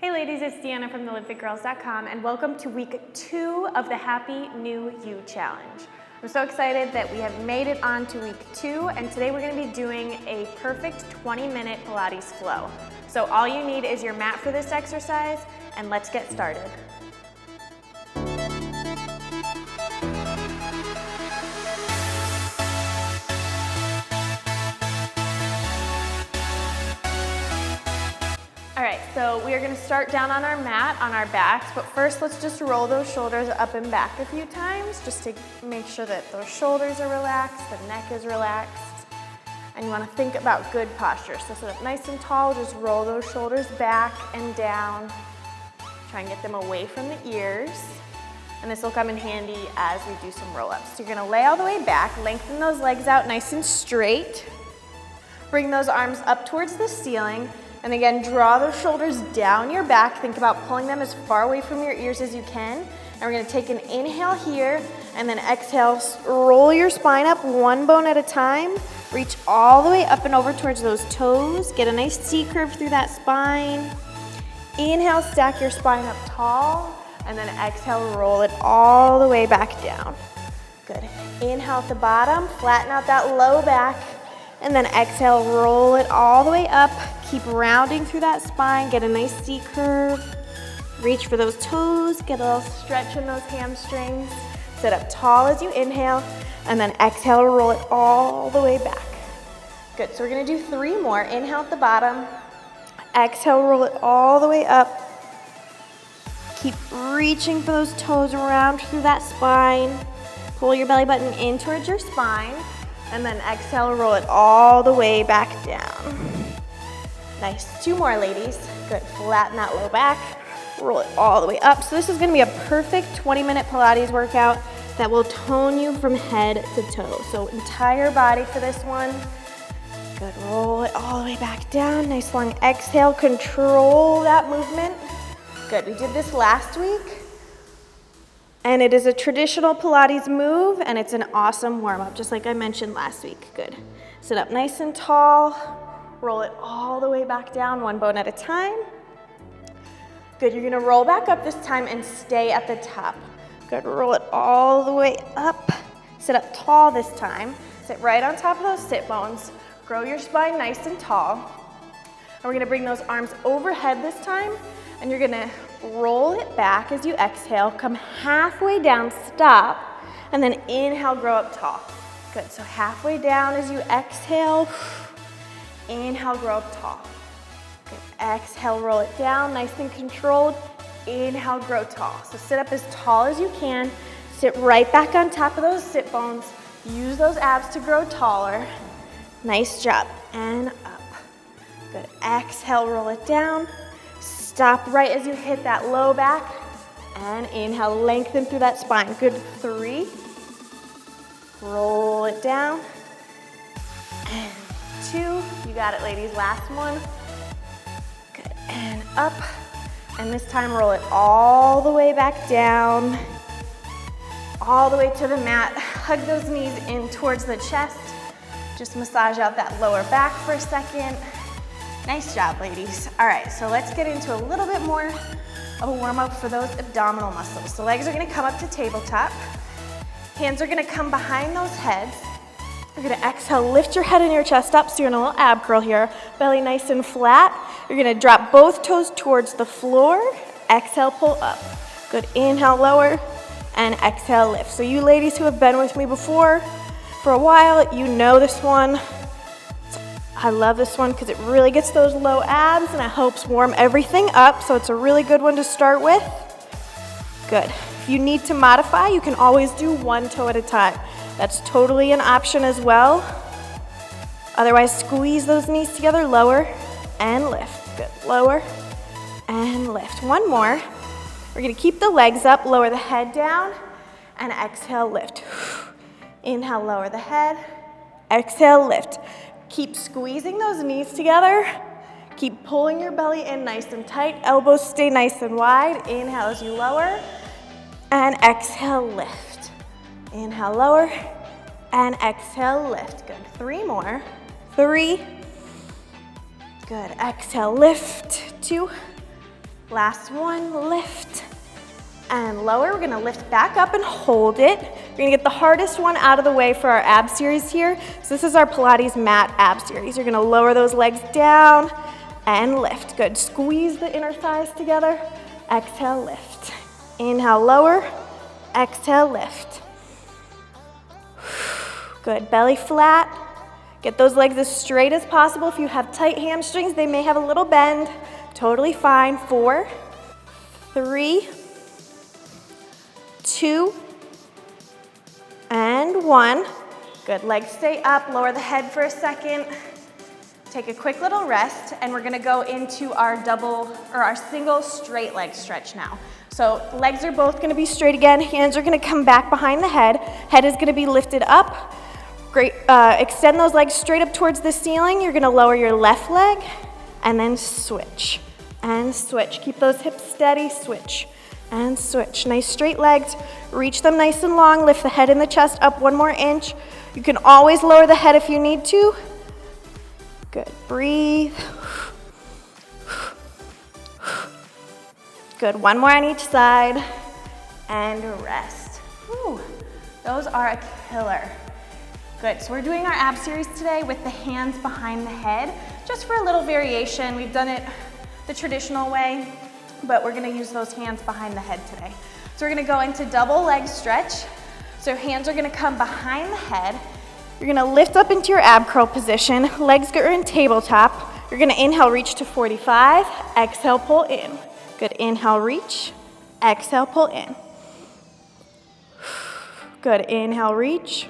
Hey ladies, it's Deanna from thelivefitgirls.com and welcome to week 2 of the Happy New You Challenge. I'm so excited that we have made it on to week 2 and today we're going to be doing a perfect 20-minute Pilates flow. So all you need is your mat for this exercise and let's get started. All right, so we are going to start down on our mat, on our backs, but first let's just roll those shoulders up and back a few times just to make sure that those shoulders are relaxed, the neck is relaxed, and you want to think about good posture. So sit up nice and tall, just roll those shoulders back and down. Try and get them away from the ears, and this will come in handy as we do some roll-ups. So you're going to lay all the way back, lengthen those legs out nice and straight, bring those arms up towards the ceiling. And again, draw those shoulders down your back. Think about pulling them as far away from your ears as you can. And we're gonna take an inhale here, and then exhale, roll your spine up one bone at a time. Reach all the way up and over towards those toes. Get a nice C curve through that spine. Inhale, stack your spine up tall, and then exhale, roll it all the way back down. Good. Inhale at the bottom, flatten out that low back, and then exhale, roll it all the way up. Keep rounding through that spine, get a nice C curve. Reach for those toes, get a little stretch in those hamstrings. Sit up tall as you inhale, and then exhale, roll it all the way back. Good, so we're gonna do 3 more. Inhale at the bottom, exhale, roll it all the way up. Keep reaching for those toes, round through that spine. Pull your belly button in towards your spine, and then exhale, roll it all the way back down. Nice, 2 more ladies. Good, flatten that low back, roll it all the way up. So this is gonna be a perfect 20-minute Pilates workout that will tone you from head to toe. So entire body for this one. Good, roll it all the way back down. Nice long exhale, control that movement. Good, we did this last week. And it is a traditional Pilates move, and it's an awesome warm-up, just like I mentioned last week. Good. Sit up nice and tall. Roll it all the way back down, one bone at a time. Good, you're gonna roll back up this time and stay at the top. Good, roll it all the way up. Sit up tall this time. Sit right on top of those sit bones. Grow your spine nice and tall. And we're gonna bring those arms overhead this time, and you're gonna roll it back as you exhale, come halfway down, stop, and then inhale, grow up tall. Good, so halfway down as you exhale, inhale, grow up tall. Good, exhale, roll it down, nice and controlled. Inhale, grow tall. So sit up as tall as you can, sit right back on top of those sit bones, use those abs to grow taller. Nice job, and up. Good, exhale, roll it down. Stop right as you hit that low back, and inhale, lengthen through that spine. Good, 3. Roll it down, and 2. You got it, ladies, last one. Good, and up, and this time roll it all the way back down, all the way to the mat. Hug those knees in towards the chest. Just massage out that lower back for a second. Nice job, ladies. All right, so let's get into a little bit more of a warm-up for those abdominal muscles. So legs are gonna come up to tabletop. Hands are gonna come behind those heads. You're gonna exhale, lift your head and your chest up, so you're in a little ab curl here. Belly nice and flat. You're gonna drop both toes towards the floor. Exhale, pull up. Good, inhale, lower, and exhale, lift. So you ladies who have been with me before for a while, you know this one. I love this one because it really gets those low abs and it helps warm everything up, so it's a really good one to start with. Good. If you need to modify, you can always do one toe at a time. That's totally an option as well. Otherwise, squeeze those knees together, lower and lift. Good, lower and lift. One more. We're gonna keep the legs up, lower the head down, and exhale, lift. Inhale, lower the head, exhale, lift. Keep squeezing those knees together. Keep pulling your belly in nice and tight. Elbows stay nice and wide. Inhale as you lower, and exhale, lift. Inhale, lower, and exhale, lift. Good, 3 more. 3. Good, exhale, lift. 2. Last one, lift and lower. We're gonna lift back up and hold it. We're gonna get the hardest one out of the way for our ab series here. So this is our Pilates mat ab series. You're gonna lower those legs down and lift. Good, squeeze the inner thighs together. Exhale, lift. Inhale, lower. Exhale, lift. Good, belly flat. Get those legs as straight as possible. If you have tight hamstrings, they may have a little bend. Totally fine. 4, 3, 2, and 1. Good, legs stay up. Lower the head for a second. Take a quick little rest, and we're gonna go into our single straight leg stretch now. So legs are both gonna be straight again. Hands are gonna come back behind the head. Head is gonna be lifted up. Great, extend those legs straight up towards the ceiling. You're gonna lower your left leg and then switch and switch. Keep those hips steady, switch and switch. Nice straight legs, reach them nice and long. Lift the head and the chest up 1 more inch. You can always lower the head if you need to. Good, breathe. Good, 1 more on each side and rest. Whew. Those are a killer. Good, so we're doing our ab series today with the hands behind the head, just for a little variation. We've done it the traditional way, but we're gonna use those hands behind the head today. So we're gonna go into double leg stretch. So hands are gonna come behind the head. You're gonna lift up into your ab curl position. Legs are in tabletop. You're gonna inhale, reach to 45. Exhale, pull in. Good, inhale, reach. Exhale, pull in. Good, inhale, reach.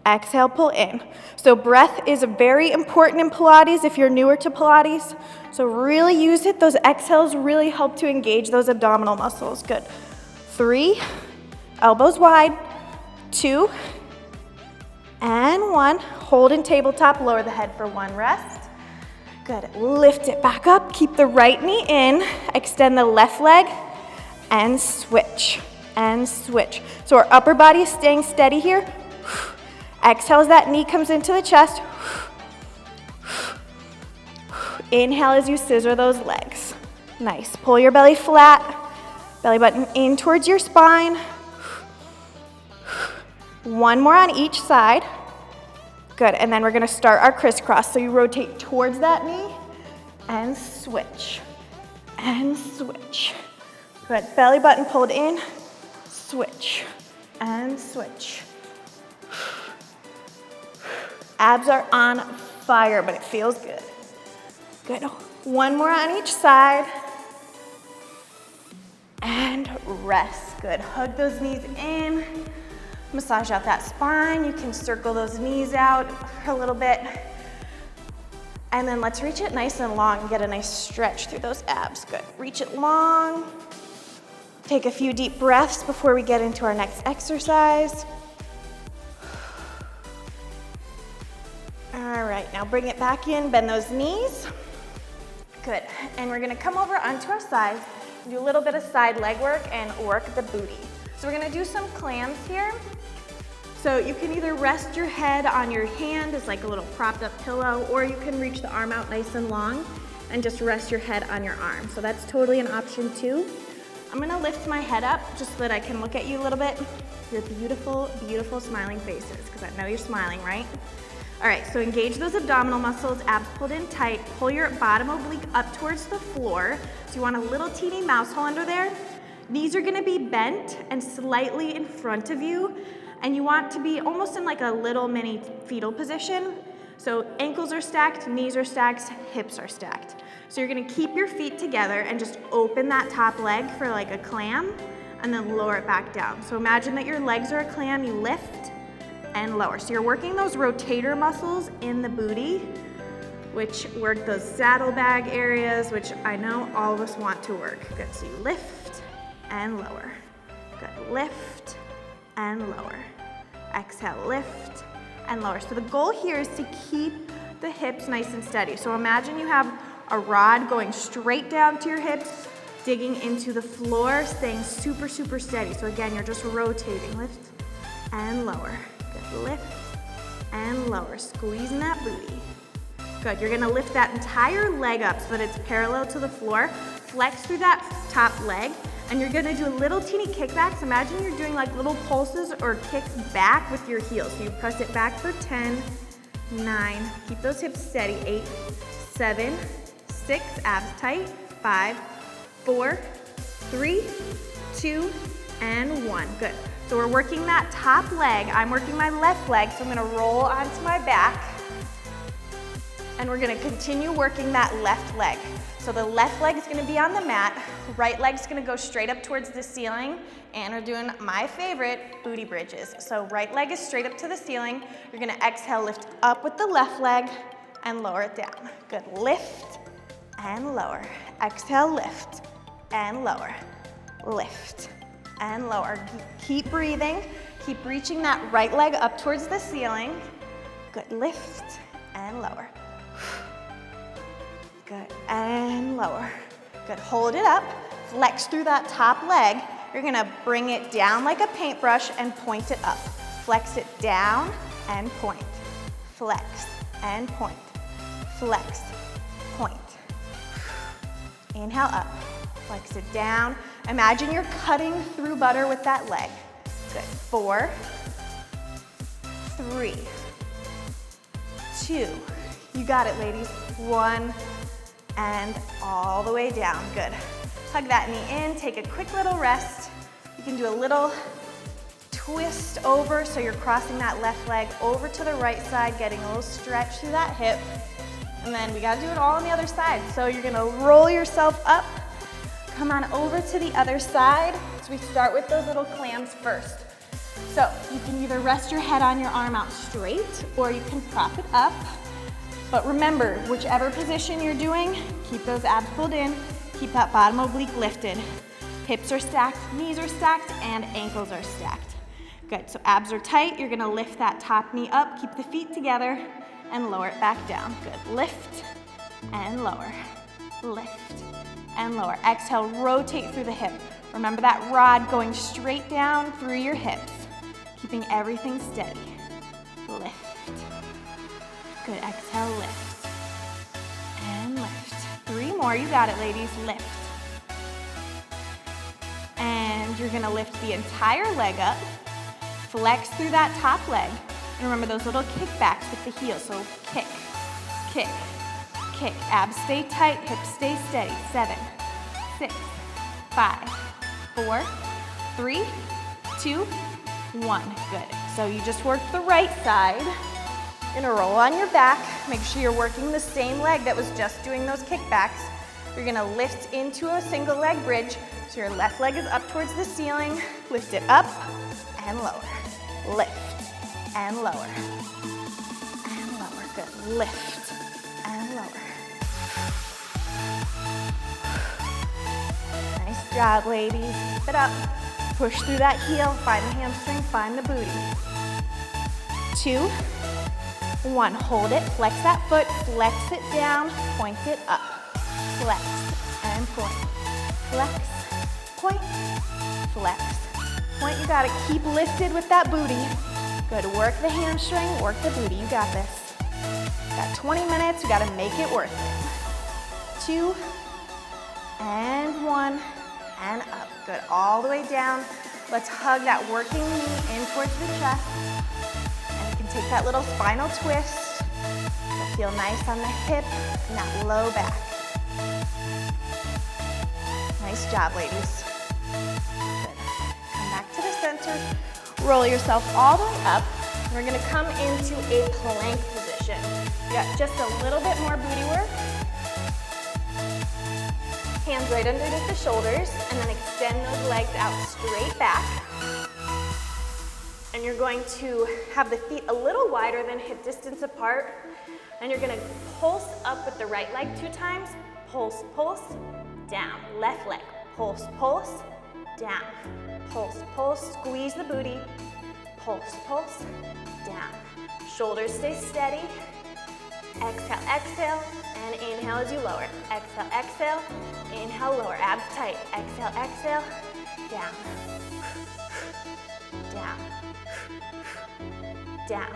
Exhale, pull in. So breath is very important in Pilates if you're newer to Pilates. So really use it. Those exhales really help to engage those abdominal muscles. Good. 3, elbows wide. 2, and 1. Hold in tabletop, lower the head for 1 rest. Good, lift it back up. Keep the right knee in. Extend the left leg and switch and switch. So our upper body is staying steady here. Exhale as that knee comes into the chest. Inhale as you scissor those legs. Nice. Pull your belly flat. Belly button in towards your spine. 1 more on each side. Good, and then we're gonna start our crisscross. So you rotate towards that knee and switch and switch. Good, belly button pulled in, switch and switch. Abs are on fire, but it feels good. Good, 1 more on each side. And rest, good. Hug those knees in, massage out that spine. You can circle those knees out a little bit. And then let's reach it nice and long and get a nice stretch through those abs. Good, reach it long. Take a few deep breaths before we get into our next exercise. All right, now bring it back in, bend those knees. Good, and we're gonna come over onto our sides, do a little bit of side leg work and work the booty. So we're gonna do some clams here. So you can either rest your head on your hand as like a little propped up pillow, or you can reach the arm out nice and long and just rest your head on your arm. So that's totally an option too. I'm gonna lift my head up just so that I can look at you a little bit. Your beautiful, beautiful smiling faces, because I know you're smiling, right? All right, so engage those abdominal muscles, abs pulled in tight. Pull your bottom oblique up towards the floor. So you want a little teeny mouse hole under there. Knees are gonna be bent and slightly in front of you. And you want to be almost in like a little mini fetal position. So ankles are stacked, knees are stacked, hips are stacked. So you're gonna keep your feet together and just open that top leg for like a clam and then lower it back down. So imagine that your legs are a clam, you lift and lower. So you're working those rotator muscles in the booty, which work those saddlebag areas, which I know all of us want to work. Good, so you lift and lower. Good, lift and lower. Exhale, lift and lower. So the goal here is to keep the hips nice and steady. So imagine you have a rod going straight down to your hips, digging into the floor, staying super, super steady. So again, you're just rotating, lift and lower. Good, lift and lower, squeezing that booty. Good, you're gonna lift that entire leg up so that it's parallel to the floor. flex through that top leg, and you're gonna do little teeny kickbacks. Imagine you're doing like little pulses or kicks back with your heels. So you press it back for 10, 9, keep those hips steady, 8, 7, 6, abs tight, 5, 4, 3, 2, and 1. Good. So we're working that top leg. I'm working my left leg, so I'm gonna roll onto my back, and we're gonna continue working that left leg. So the left leg is gonna be on the mat, right leg's gonna go straight up towards the ceiling, and we're doing my favorite, booty bridges. So right leg is straight up to the ceiling. You're gonna exhale, lift up with the left leg, and lower it down. Good, lift and lower. Exhale, lift and lower. Lift and lower. Keep breathing. Keep reaching that right leg up towards the ceiling. Good, lift and lower. Good, and lower. Good, hold it up. Flex through that top leg. You're gonna bring it down like a paintbrush and point it up. Flex it down and point. Flex and point. Flex, point. Inhale up. Flex it down. Imagine you're cutting through butter with that leg. Good. 4, 3, 2. You got it, ladies. 1, and all the way down. Good. Hug that knee in. Take a quick little rest. You can do a little twist over, so you're crossing that left leg over to the right side, getting a little stretch through that hip. And then we gotta do it all on the other side. So you're gonna roll yourself up. Come on over to the other side. So we start with those little clams first. So you can either rest your head on your arm out straight, or you can prop it up. But remember, whichever position you're doing, keep those abs pulled in, keep that bottom oblique lifted. Hips are stacked, knees are stacked, and ankles are stacked. Good, so abs are tight. You're gonna lift that top knee up, keep the feet together, and lower it back down. Good, lift and lower, lift and lower. Exhale, rotate through the hip. Remember that rod going straight down through your hips, keeping everything steady. Lift. Good, exhale, lift. And lift. 3 more, you got it, ladies, lift. And you're gonna lift the entire leg up, flex through that top leg, and remember those little kickbacks with the heels, so kick, kick, kick. Abs stay tight, hips stay steady. 7, 6, 5, 4, 3, 2, 1. Good. So you just worked the right side. You're gonna roll on your back. Make sure you're working the same leg that was just doing those kickbacks. You're gonna lift into a single leg bridge. So your left leg is up towards the ceiling. Lift it up and lower. Lift and lower. And lower. Good. Lift and lower. Nice job, ladies. Keep it up. Push through that heel. Find the hamstring. Find the booty. 2, 1. Hold it. Flex that foot. Flex it down. Point it up. Flex and point. Flex. Point. Flex. Point. You got to keep lifted with that booty. Good. Work the hamstring. Work the booty. You got this. Got 20 minutes. You got to make it worth it. 2 and 1 and up. Good. All the way down. Let's hug that working knee in towards the chest. And you can take that little spinal twist. It'll feel nice on the hip and that low back. Nice job, ladies. Good. Come back to the center. Roll yourself all the way up. We're going to come into a plank position. You got just a little bit more booty work. Hands right underneath the shoulders, and then extend those legs out straight back. And you're going to have the feet a little wider than hip distance apart. And you're going to pulse up with the right leg 2 times. Pulse, pulse, down. Left leg. Pulse, pulse, down. Pulse, pulse, squeeze the booty. Pulse, pulse, down. Shoulders stay steady. Exhale, exhale, and inhale as you lower. Exhale, exhale, inhale, lower. Abs tight. Exhale, exhale, down. Down. Down.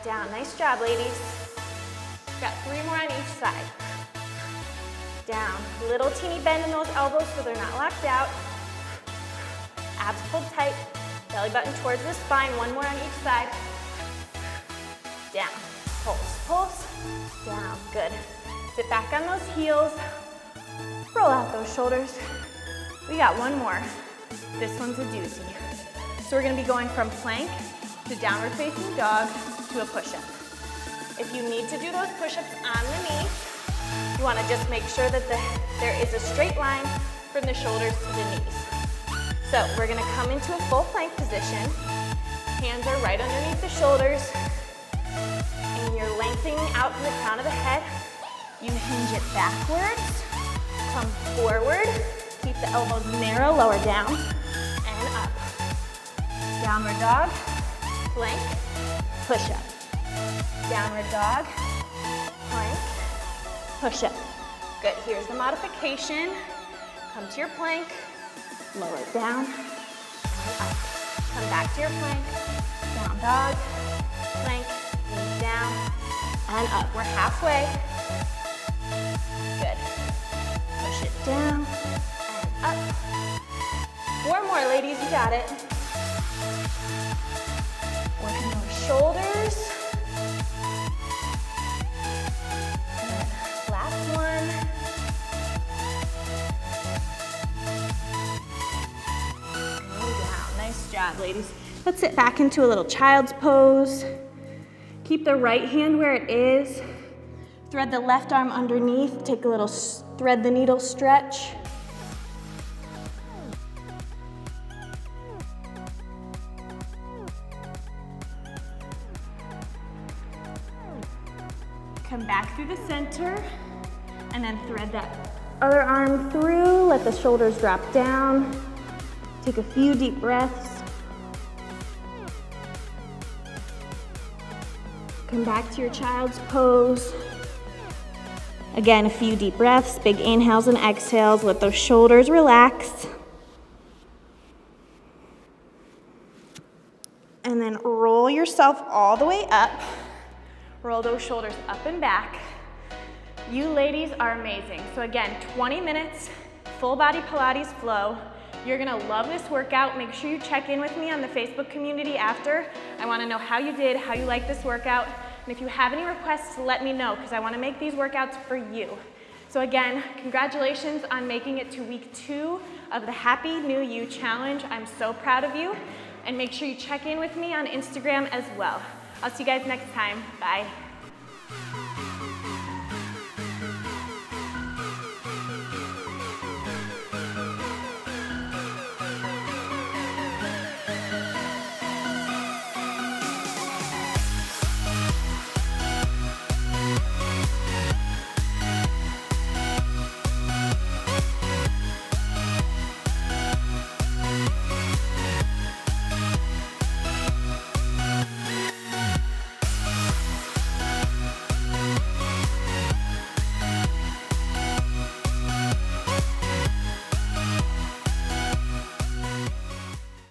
Down. Nice job, ladies. Got 3 more on each side. down. Little teeny bend in those elbows so they're not locked out. Abs pulled tight, belly button towards the spine. One more on each side. Down, pulse, pulse, down, good. Sit back on those heels, roll out those shoulders. We got one more. This one's a doozy. So we're gonna be going from plank to downward facing dog to a push-up. If you need to do those push-ups on the knee, you wanna just make sure that there is a straight line from the shoulders to the knees. So we're gonna come into a full plank position. Hands are right underneath the shoulders, and you're lengthening out from the crown of the head. You hinge it backwards, come forward, keep the elbows narrow, lower down, and up. Downward dog, plank, push-up. Downward dog, plank, push-up. Good, here's the modification. Come to your plank, lower it down, and up. Come back to your plank, down dog, plank, knees down, and up. We're halfway. Good. Push it down, and up. 4 more, ladies, you got it. Working those shoulders. Good. Last one. Nice job, ladies. Let's sit back into a little child's pose. Keep the right hand where it is. Thread the left arm underneath. Take a little thread the needle stretch. Come back through the center and then thread that other arm through. Let the shoulders drop down. Take a few deep breaths. Come back to your child's pose. Again, a few deep breaths, big inhales and exhales. Let those shoulders relax. And then roll yourself all the way up. Roll those shoulders up and back. You ladies are amazing. So again, 20 minutes, full body Pilates flow. You're gonna love this workout. Make sure you check in with me on the Facebook community after. I wanna know how you did, how you like this workout. And if you have any requests, let me know, because I wanna make these workouts for you. So again, congratulations on making it to week 2 of the Happy New You Challenge. I'm so proud of you. And make sure you check in with me on Instagram as well. I'll see you guys next time. Bye.